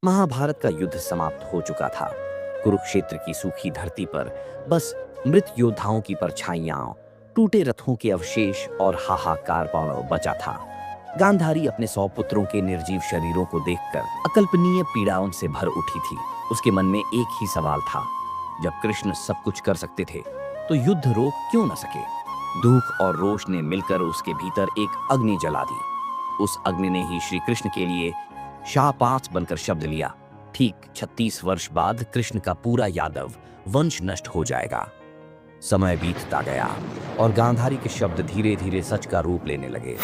महाभारत का युद्ध समाप्त हो चुका था। कुरुक्षेत्र की सूखी धरती पर बस मृत योद्धाओं की परछाइयां, टूटे रथों के अवशेष और हाहाकार बचा था। गांधारी अपने 100 पुत्रों के निर्जीव शरीरों को देखकर अकल्पनीय पीड़ाओं से भर उठी थी। उसके मन में एक ही सवाल था, जब कृष्ण सब कुछ कर सकते थे तो युद्ध रोक क्यों न सके। दुख और रोष ने मिलकर उसके भीतर एक अग्नि जला दी। उस अग्नि ने ही श्री कृष्ण के लिए शापात बनकर शब्द लिया। ठीक 36 वर्ष बाद कृष्ण का पूरा यादव वंश नष्ट हो जाएगा। समय बीतता गया और गांधारी के शब्द धीरे धीरे सच का रूप लेने लगे।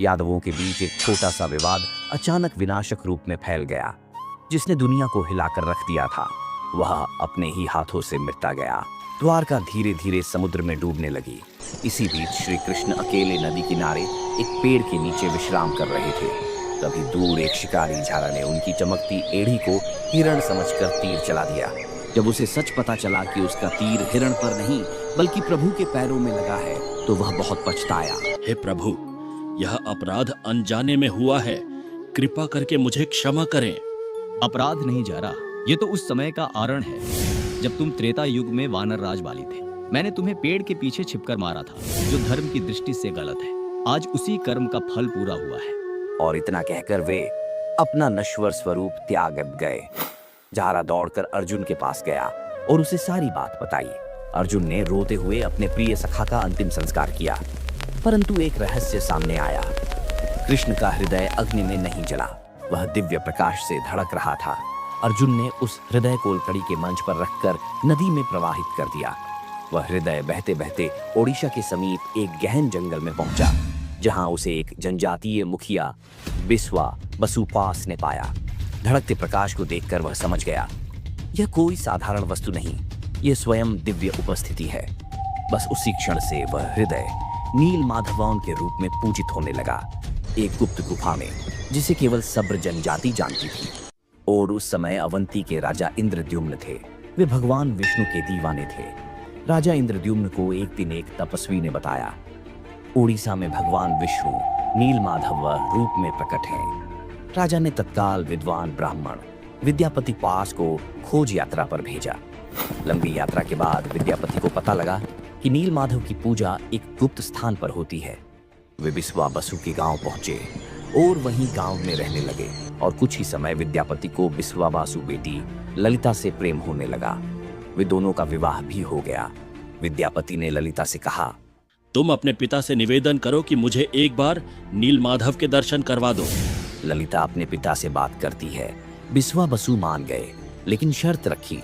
यादवों के बीच एक छोटा सा विवाद अचानक विनाशक रूप में फैल गया, जिसने दुनिया को हिलाकर रख दिया था। वह अपने ही हाथों से मिटता गया। द्वारका धीरे धीरे समुद्र में डूबने लगी। इसी बीच श्री कृष्ण अकेले नदी किनारे एक पेड़ के नीचे विश्राम कर रहे थे। तभी दूर एक शिकारी झारा ने उनकी चमकती एड़ी को हिरण समझकर तीर चला दिया। जब उसे सच पता चला कि उसका तीर हिरण पर नहीं बल्कि प्रभु के पैरों में लगा है, तो वह बहुत पछताया। हे प्रभु, यह अपराध अनजाने में हुआ है, कृपा करके मुझे क्षमा करें। अपराध नहीं जारा, ये तो उस समय का आरण है जब तुम त्रेता युग में वानर राज वाली थे। मैंने तुम्हें पेड़ के पीछे छिपकर मारा था, जो धर्म की दृष्टि से गलत है। आज उसी कर्म का फल पूरा हुआ है। और इतना कहकर वे अपना नश्वर स्वरूप त्याग गए। जारा दौड़कर अर्जुन के पास गया और उसे सारी बात बताई। अर्जुन ने रोते हुए अपने प्रिय सखा का अंतिम संस्कार किया, परंतु एक रहस्य सामने आया। कृष्ण का हृदय अग्नि में नहीं जला, वह दिव्य प्रकाश से धड़क रहा था। अर्जुन ने उस हृदय को लकड़ी के मंच पर रखकर नदी में प्रवाहित कर दिया। वह हृदय बहते बहते ओडिशा के समीप एक गहन जंगल में पहुंचा, जहां उसे एक जनजातीय मुखिया बिस्वा बसुपास ने पाया। धड़कते प्रकाश को देखकर वह समझ गया, यह कोई साधारण वस्तु नहीं, यह स्वयं दिव्य उपस्थिति है। बस उसी क्षण से वह हृदय नील माधवान के रूप में पूजित होने लगा, एक गुप्त गुफा में, जिसे केवल सब्र जनजाति जानती थी। और उस समय अवंती के राजा इंद्रद्युम्न थे। वे भगवान विष्णु के दीवाने थे। राजा इंद्रद्युम्न को एक दिन एक तपस्वी ने बताया, उड़ीसा में भगवान विष्णु नील माधव रूप में प्रकट हैं। राजा ने तत्काल विद्वान ब्राह्मण विद्यापति पास को खोज यात्रा पर भेजा। लंबी यात्रा के बाद विद्यापति को पता लगा कि नील माधव की पूजा एक गुप्त स्थान पर होती है। वे बिस्वा बसु के गांव पहुंचे और वहीं गांव में रहने लगे। और कुछ ही समय विद्यापति को बिस्वा बासु बेटी ललिता से प्रेम होने लगा। वे दोनों का विवाह भी हो गया। विद्यापति ने ललिता से कहा, तुम अपने पिता से निवेदन करो कि मुझे एक बार नील माधव के दर्शन करवा दो। ललिता अपने पिता से बात करती है। बिस्वा बसु मान गए, लेकिन शर्त रखी।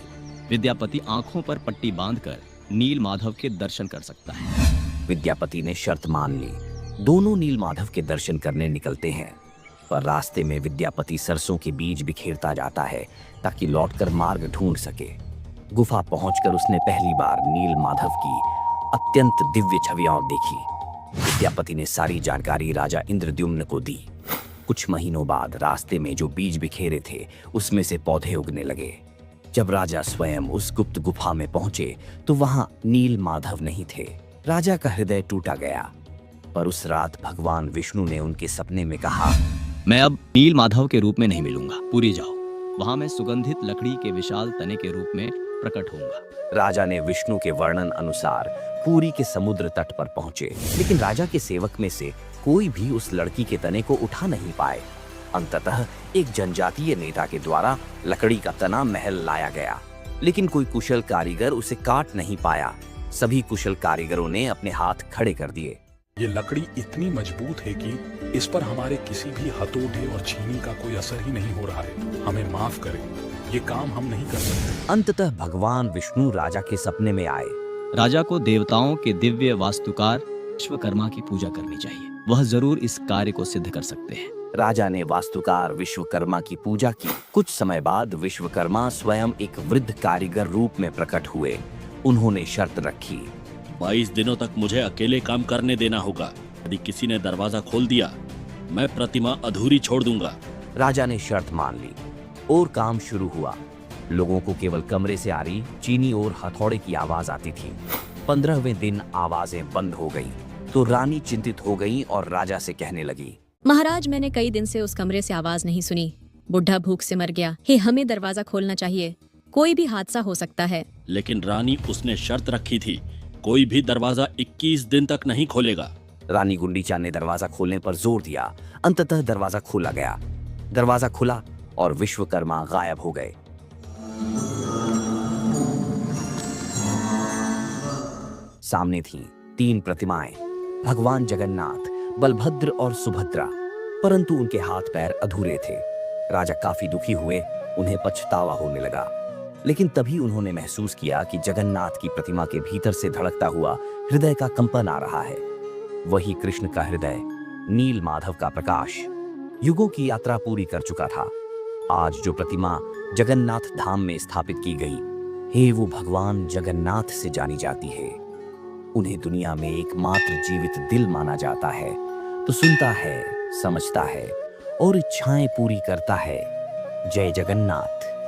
विद्यापति आंखों पर पट्टी बांधकर नील माधव के दर्शन कर सकता है। विद्यापति ने शर्त मान ली। दोनों नील माधव के दर्शन करने निकलते हैं, पर रास्ते में विद्यापति सरसों के बीज बिखेरता जाता है ताकि लौटकर मार्ग ढूंढ सके। गुफा पहुंचकर उसने पहली बार नील माधव की अत्यंत दिव्य छवियां देखी। विद्यापति ने सारी जानकारी राजा इंद्रद्युम्न को दी। कुछ महीनों बाद रास्ते में जो बीज बिखेरे थे, उसमें से पौधे उगने लगे। जब राजा स्वयं उस गुप्त गुफा में पहुंचे तो वहां नील माधव नहीं थे। राजा का हृदय टूटा गया, पर उस रात भगवान विष्णु ने उनके सपने में कहा, मैं अब नील माधव के रूप में नहीं मिलूंगा, पुरी जाओ। वहां मैं सुगंधित लकड़ी के विशाल तने के रूप में प्रकट होऊंगा। राजा ने विष्णु के वर्णन अनुसार पुरी के समुद्र तट पर पहुंचे, लेकिन राजा के सेवक में से कोई भी उस लड़की के तने को उठा नहीं पाए। अंततः एक जनजातीय नेता के द्वारा लकड़ी का तना महल लाया गया, लेकिन कोई कुशल कारीगर उसे काट नहीं पाया। सभी कुशल कारीगरों ने अपने हाथ खड़े कर दिए। ये लकड़ी इतनी मजबूत है कि इस पर हमारे किसी भी हथौड़े और छीनी का कोई असर ही नहीं हो रहा है। हमें माफ करें, ये काम हम नहीं कर सकते। अंततः भगवान विष्णु राजा के सपने में आए। राजा को देवताओं के दिव्य वास्तुकार विश्वकर्मा की पूजा करनी चाहिए। वह जरूर इस कार्य को सिद्ध कर सकते हैं। राजा ने वास्तुकार विश्वकर्मा की पूजा की। कुछ समय बाद विश्वकर्मा स्वयं एक वृद्ध कारीगर रूप में प्रकट हुए। उन्होंने शर्त रखी, 22 दिनों तक मुझे अकेले काम करने देना होगा। यदि किसी ने दरवाजा खोल दिया, मैं प्रतिमा अधूरी छोड़ दूंगा। राजा ने शर्त मान ली और काम शुरू हुआ। लोगों को केवल कमरे से आ रही चीनी और हथौड़े की आवाज आती थी। 15वें दिन आवाजें बंद हो गई तो रानी चिंतित हो गई और राजा से कहने लगी, महाराज, मैंने कई दिन से उस कमरे से आवाज नहीं सुनी। बुढ़ा भूख से मर गया। हे, हमें दरवाजा खोलना चाहिए, कोई भी हादसा हो सकता है। लेकिन रानी, उसने शर्त रखी थी, कोई भी दरवाजा 21 दिन तक नहीं खोलेगा। रानी गुंडीचा ने दरवाजा खोलने पर जोर दिया। अंततः दरवाजा खोला गया। दरवाजा खुला और विश्वकर्मा गायब हो गए। सामने थी 3 प्रतिमाएं, भगवान जगन्नाथ, बलभद्र और सुभद्रा, परंतु उनके हाथ पैर अधूरे थे। राजा काफी दुखी हुए, उन्हें पछतावा होने लगा। लेकिन तभी उन्होंने महसूस किया कि जगन्नाथ की प्रतिमा के भीतर से धड़कता हुआ हृदय का कंपन आ रहा है। वही कृष्ण का हृदय, नील माधव का प्रकाश, युगों की यात्रा पूरी कर चुका था। आज जो प्रतिमा जगन्नाथ धाम में स्थापित की गई, हे वो भगवान जगन्नाथ से जानी जाती है। उन्हें दुनिया में एकमात्र जीवित दिल माना जाता है, तो सुनता है, समझता है और इच्छाएं पूरी करता है। जय जगन्नाथ।